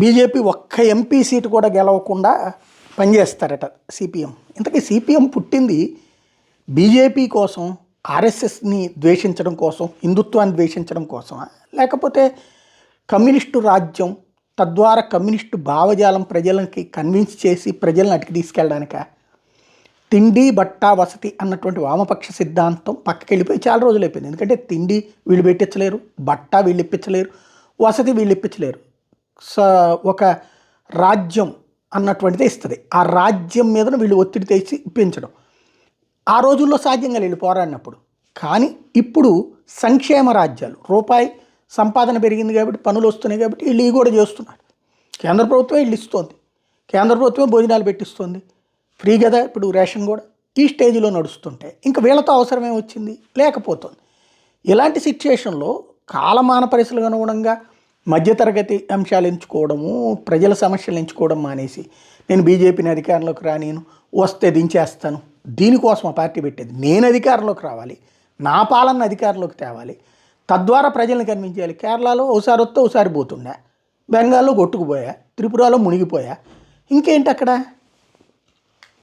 BJP ఒక్క MP seat కూడా గెలవకుండా పనిచేస్తారట CPM. ఇంతకీ సిపిఎం పుట్టింది బీజేపీ కోసం, ఆర్ఎస్ఎస్ని ద్వేషించడం కోసం, హిందుత్వాన్ని ద్వేషించడం కోసమా, లేకపోతే కమ్యూనిస్టు రాజ్యం తద్వారా కమ్యూనిస్టు భావజాలం ప్రజలకి కన్విన్స్ చేసి ప్రజలను అటుకు తీసుకెళ్ళడానిక? తిండి బట్ట వసతి అన్నటువంటి వామపక్ష సిద్ధాంతం పక్కకి వెళ్ళిపోయి చాలా రోజులు అయిపోయింది. ఎందుకంటే తిండి వీళ్ళు పెట్టించలేరు, బట్ట వీళ్ళు ఇప్పించలేరు, వసతి వీళ్ళు ఇప్పించలేరు. ఒక రాజ్యం అన్నటువంటిదే ఇస్తుంది. ఆ రాజ్యం మీద వీళ్ళు ఒత్తిడి తెచ్చి ఇప్పించడం ఆ రోజుల్లో సాధ్యంగా వీళ్ళు పోరాడినప్పుడు. కానీ ఇప్పుడు సంక్షేమ రాజ్యాలు, రూపాయి సంపాదన పెరిగింది కాబట్టి, పనులు వస్తున్నాయి కాబట్టి వీళ్ళు ఇవి కూడా చేస్తున్నారు. కేంద్ర ప్రభుత్వం వీళ్ళు ఇస్తుంది, కేంద్ర ప్రభుత్వమే భోజనాలు పెట్టిస్తుంది, ఫ్రీ కదా ఇప్పుడు రేషన్ కూడా. ఈ స్టేజ్లో నడుస్తుంటే ఇంకా వీళ్ళతో అవసరమే వచ్చింది, లేకపోతుంది. ఇలాంటి సిచ్యుయేషన్లో కాలమాన పరిస్థితులకు అనుగుణంగా మధ్యతరగతి అంశాలు ఎంచుకోవడము, ప్రజల సమస్యలు ఎంచుకోవడం మానేసి నేను బీజేపీని అధికారంలోకి రానిను, వస్తే దించేస్తాను, దీనికోసం ఆ పార్టీ పెట్టేది. నేను అధికారంలోకి రావాలి, నా పాలన అధికారంలోకి తేవాలి, తద్వారా ప్రజల్ని కనిపించాలి. కేరళలో ఒకసారి వస్తే ఒకసారి పోతుండే, బెంగాల్లో కొట్టుకుపోయా, త్రిపురలో మునిగిపోయా, ఇంకేంటి అక్కడ?